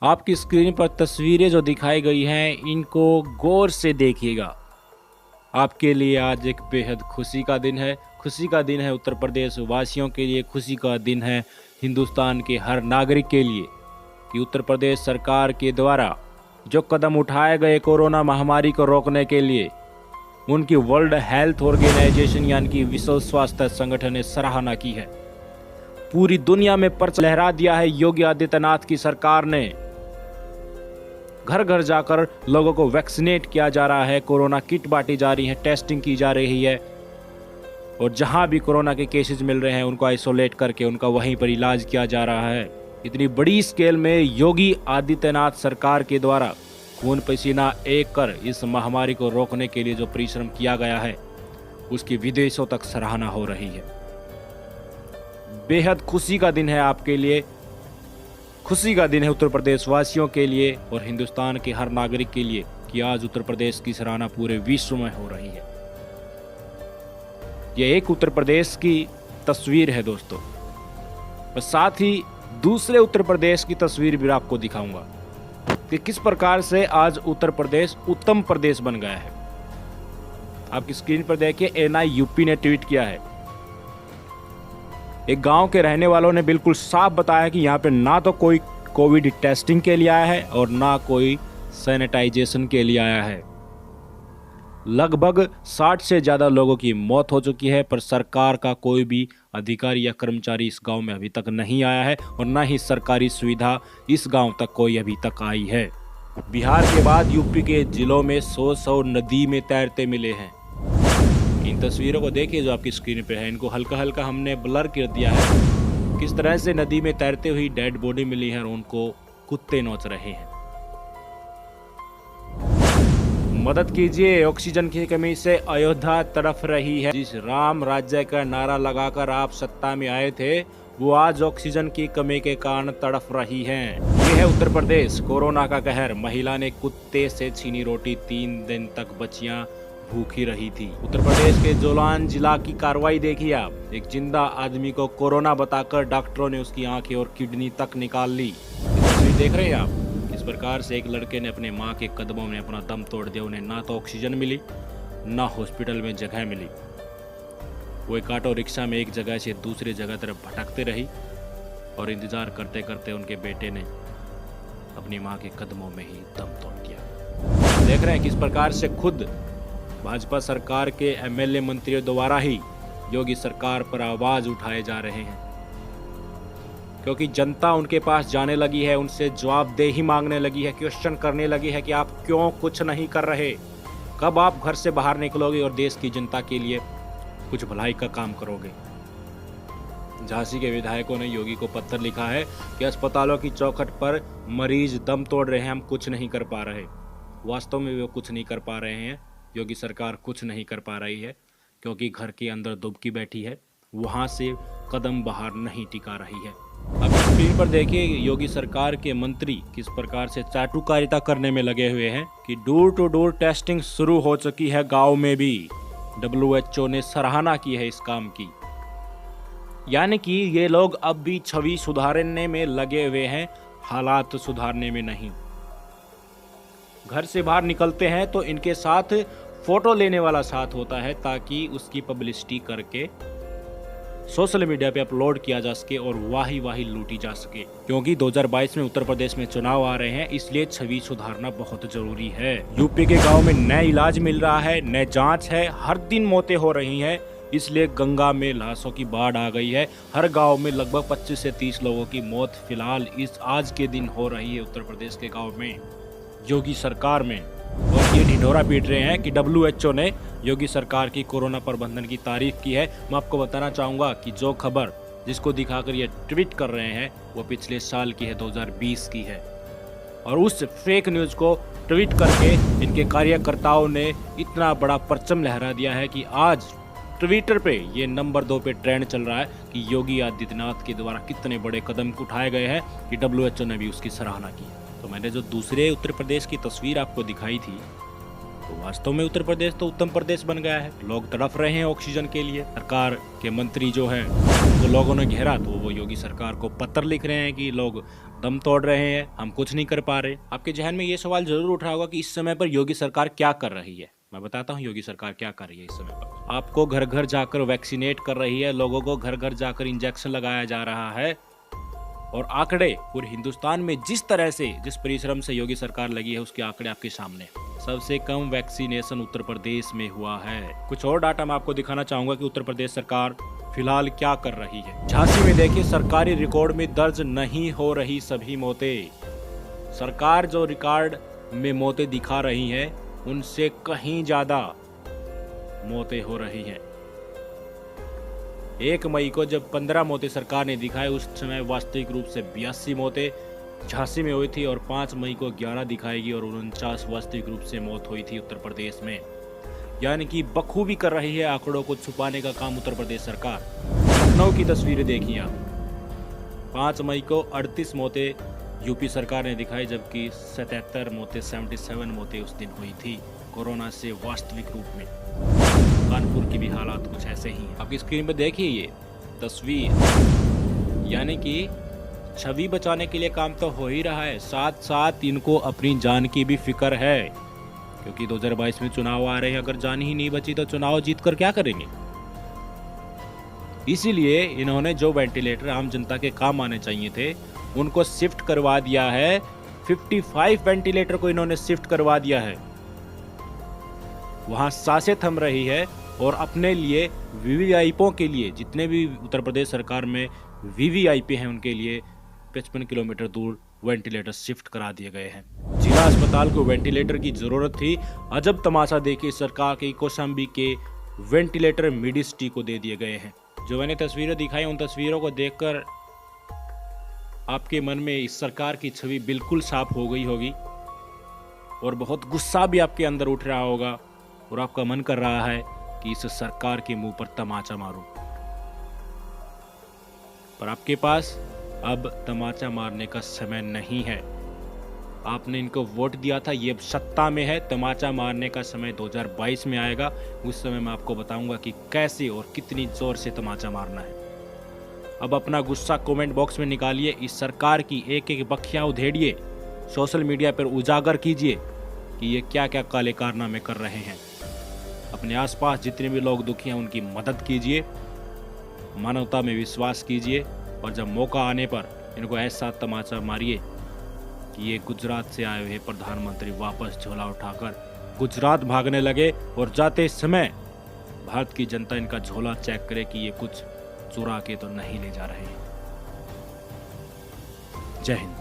आपकी स्क्रीन पर तस्वीरें जो दिखाई गई हैं, इनको गौर से देखिएगा। आपके लिए आज एक बेहद खुशी का दिन है। खुशी का दिन है उत्तर प्रदेश वासियों के लिए, खुशी का दिन है हिंदुस्तान के हर नागरिक के लिए कि उत्तर प्रदेश सरकार के द्वारा जो कदम उठाए गए कोरोना महामारी को रोकने के लिए, उनकी वर्ल्ड हेल्थ ऑर्गेनाइजेशन यानी कि विश्व स्वास्थ्य संगठन ने सराहना की है। पूरी दुनिया में परचम लहरा दिया है योगी आदित्यनाथ की सरकार ने। घर घर जाकर लोगों को वैक्सीनेट किया जा रहा है, कोरोना किट बांटी जा रही है, टेस्टिंग की जा रही है और जहां भी कोरोना के केसेस मिल रहे हैं उनको आइसोलेट करके उनका वहीं पर इलाज किया जा रहा है। इतनी बड़ी स्केल में योगी आदित्यनाथ सरकार के द्वारा खून पसीना एक कर इस महामारी को रोकने के लिए जो परिश्रम किया गया है, उसकी विदेशों तक सराहना हो रही है। बेहद खुशी का दिन है आपके लिए, खुशी का दिन है उत्तर प्रदेश वासियों के लिए और हिंदुस्तान के हर नागरिक के लिए कि आज उत्तर प्रदेश की सराहना पूरे विश्व में हो रही है। यह एक उत्तर प्रदेश की तस्वीर है दोस्तों, और साथ ही दूसरे उत्तर प्रदेश की तस्वीर भी आपको दिखाऊंगा कि किस प्रकार से आज उत्तर प्रदेश उत्तम प्रदेश बन गया है। आपकी स्क्रीन पर देखिए, एनआई यूपी ने ट्वीट किया है। एक गांव के रहने वालों ने बिल्कुल साफ बताया कि यहाँ पे ना तो कोई कोविड टेस्टिंग के लिए आया है और ना कोई सैनिटाइजेशन के लिए आया है। लगभग 60 से ज़्यादा लोगों की मौत हो चुकी है, पर सरकार का कोई भी अधिकारी या कर्मचारी इस गांव में अभी तक नहीं आया है और ना ही सरकारी सुविधा इस गांव तक कोई अभी तक आई है। बिहार के बाद यूपी के जिलों में 100 नदी में तैरते मिले हैं। इन तस्वीरों को देखिए जो आपकी स्क्रीन पे है, इनको हल्का हल्का हमने ब्लर कर दिया है। किस तरह से नदी में तैरते हुई डेड बॉडी मिली है और उनको कुत्ते नोच रहे हैं। मदद कीजिए, ऑक्सीजन की कमी से अयोध्या तड़फ रही है। जिस राम राज्य का नारा लगाकर आप सत्ता में आए थे, वो आज ऑक्सीजन की कमी के कारण तड़फ रही हैं। ये है उत्तर प्रदेश, कोरोना का कहर। महिला ने कुत्ते से छीनी रोटी, 3 दिन तक बच्चियां भूखी रही थी। उत्तर प्रदेश के जोलान जिला की कार्रवाई देखिए आप। एक जिंदा आदमी को कोरोना बताकर डॉक्टरों ने उसकी आंखें और किडनी तक निकाल ली। तस्वीर देख रहे हैं आप। इस प्रकार से एक लड़के ने अपने माँ के कदमों में अपना दम तोड़ दिया। उन्हें ना तो ऑक्सीजन मिली, ना हॉस्पिटल में जगह मिली। वो एक ऑटो रिक्शा में एक जगह से दूसरी जगह तरफ भटकते रही और इंतजार करते करते उनके बेटे ने अपनी माँ के कदमों में ही दम तोड़ दिया। देख रहे हैं किस प्रकार से खुद भाजपा सरकार के एमएलए मंत्रियों द्वारा ही योगी सरकार पर आवाज उठाए जा रहे हैं, क्योंकि जनता उनके पास जाने लगी है, उनसे जवाबदेही मांगने लगी है, क्वेश्चन करने लगी है कि आप क्यों कुछ नहीं कर रहे, कब आप घर से बाहर निकलोगे और देश की जनता के लिए कुछ भलाई का काम करोगे। झांसी के विधायकों ने योगी को पत्र लिखा है कि अस्पतालों की चौखट पर मरीज दम तोड़ रहे हैं, हम कुछ नहीं कर पा रहे। वास्तव में वे कुछ नहीं कर पा रहे हैं। योगी सरकार कुछ नहीं कर पा रही है क्योंकि घर के अंदर दुबकी बैठी है, वहां से कदम बाहर नहीं टिका रही है। अब स्क्रीन पर देखिए योगी सरकार के मंत्री किस प्रकार से चाटुकारिता करने में लगे हुए हैं कि डोर टू डोर टेस्टिंग शुरू हो चुकी है गांव में भी। WHO ने सराहना की है इस काम की, यानी कि ये लोग अब भी छवि सुधारने में लगे हुए हैं, हालात सुधारने में नहीं। घर से बाहर निकलते हैं तो इनके साथ फोटो लेने वाला साथ होता है ताकि उसकी पब्लिसिटी करके सोशल मीडिया पे अपलोड किया जा सके और वाही लूटी जा सके। क्योंकि 2022 में उत्तर प्रदेश में चुनाव आ रहे हैं, इसलिए छवि सुधारना बहुत जरूरी है। यूपी के गांव में नया इलाज मिल रहा है, नए जांच है, हर दिन मौतें हो रही हैं, इसलिए गंगा में लाशों की बाढ़ आ गई है। हर गांव में लगभग 25 से 30 लोगों की मौत फिलहाल इस आज के दिन हो रही है उत्तर प्रदेश के गाँव में, योगी सरकार में। और ये ढिढोरा पीट रहे हैं कि WHO ने योगी सरकार की कोरोना प्रबंधन की तारीफ की है। मैं आपको बताना चाहूँगा कि जो खबर जिसको दिखाकर ये ट्वीट कर रहे हैं वो पिछले साल की है, 2020 की है। और उस फेक न्यूज़ को ट्वीट करके इनके कार्यकर्ताओं ने इतना बड़ा परचम लहरा दिया है कि आज ट्विटर पे ये नंबर 2 पे ट्रेंड चल रहा है कि योगी आदित्यनाथ के द्वारा कितने बड़े कदम उठाए गए हैं कि WHO ने भी उसकी सराहना की है। तो मैंने जो दूसरे उत्तर प्रदेश की तस्वीर आपको दिखाई थी, तो वास्तव में उत्तर प्रदेश तो उत्तम प्रदेश बन गया है। लोग तड़प रहे हैं ऑक्सीजन के लिए। सरकार के मंत्री जो है तो लोगों ने घेरा तो वो योगी सरकार को पत्र लिख रहे हैं कि लोग दम तोड़ रहे हैं, हम कुछ नहीं कर पा रहे। आपके जहन में ये सवाल जरूर उठ रहा होगा कि इस समय पर योगी सरकार क्या कर रही है। मैं बताता हूँ योगी सरकार क्या कर रही है इस समय पर। आपको घर घर जाकर वैक्सीनेट कर रही है, लोगों को घर घर जाकर इंजेक्शन लगाया जा रहा है। और आंकड़े पूरे हिंदुस्तान में जिस तरह से जिस परिश्रम से योगी सरकार लगी है उसके आंकड़े आपके सामने। सबसे कम वैक्सीनेशन उत्तर प्रदेश में हुआ है। कुछ और डाटा मैं आपको दिखाना चाहूंगा कि उत्तर प्रदेश सरकार फिलहाल क्या कर रही है। झांसी में देखिए, सरकारी रिकॉर्ड में दर्ज नहीं हो रही सभी मौतें। सरकार जो रिकॉर्ड में मौतें दिखा रही है उनसे कहीं ज्यादा मौतें हो रही हैं। 1 मई को जब 15 मौतें सरकार ने दिखाई उस समय वास्तविक रूप से 82 मौतें झांसी में हुई थी और 5 मई को 11 दिखाएगी और 49 वास्तविक रूप से मौत हुई थी उत्तर प्रदेश में। यानी कि बखूबी कर रही है आंकड़ों को छुपाने का काम उत्तर प्रदेश सरकार। लखनऊ की तस्वीरें देखिए आप। 5 मई को 38 मौतें यूपी सरकार ने दिखाई, जबकि 77 मौतें उस दिन हुई थी कोरोना से वास्तविक रूप में। कानपुर की भी हालात कुछ ऐसे ही हैं। आपकी स्क्रीन पर देखिए ये तस्वीर। यानी कि छवि बचाने के लिए काम तो हो ही रहा है, साथ साथ इनको अपनी जान की भी फिक्र है, क्योंकि 2022 में चुनाव आ रहे हैं। अगर जान ही नहीं बची तो चुनाव जीत कर क्या करेंगे। इसीलिए इन्होंने जो वेंटिलेटर आम जनता के काम आने चाहिए थे उनको शिफ्ट करवा दिया है। 55 वेंटिलेटर को इन्होंने शिफ्ट करवा दिया है। वहां सांसें थम रही है और अपने लिए वीवीआईपी के लिए, जितने भी उत्तर प्रदेश सरकार में वीवीआईपी हैं उनके लिए 55 किलोमीटर दूर वेंटिलेटर शिफ्ट करा दिए गए हैं। जिला अस्पताल को वेंटिलेटर की जरूरत थी। अजब तमाशा देखिए, सरकार के कौशाम्बी के वेंटिलेटर मिडिसिटी को दे दिए गए हैं। जो मैंने तस्वीरें दिखाई उन तस्वीरों को देखकर आपके मन में इस सरकार की छवि बिल्कुल साफ हो गई होगी और बहुत गुस्सा भी आपके अंदर उठ रहा होगा और आपका मन कर रहा है कि इस सरकार के मुंह पर तमाचा मारूं। पर आपके पास अब तमाचा मारने का समय नहीं है। आपने इनको वोट दिया था, ये अब सत्ता में है। तमाचा मारने का समय 2022 में आएगा। उस समय मैं आपको बताऊंगा कि कैसे और कितनी जोर से तमाचा मारना है। अब अपना गुस्सा कमेंट बॉक्स में निकालिए। इस सरकार की एक एक बखियां उधेड़िए, सोशल मीडिया पर उजागर कीजिए कि ये क्या क्या काले कारनामे कर रहे हैं। अपने आसपास जितने भी लोग दुखी हैं उनकी मदद कीजिए, मानवता में विश्वास कीजिए और जब मौका आने पर इनको ऐसा तमाचा मारिए कि ये गुजरात से आए हुए प्रधानमंत्री वापस झोला उठाकर गुजरात भागने लगे और जाते समय भारत की जनता इनका झोला चेक करे कि ये कुछ चुरा के तो नहीं ले जा रहे हैं। जय हिंद।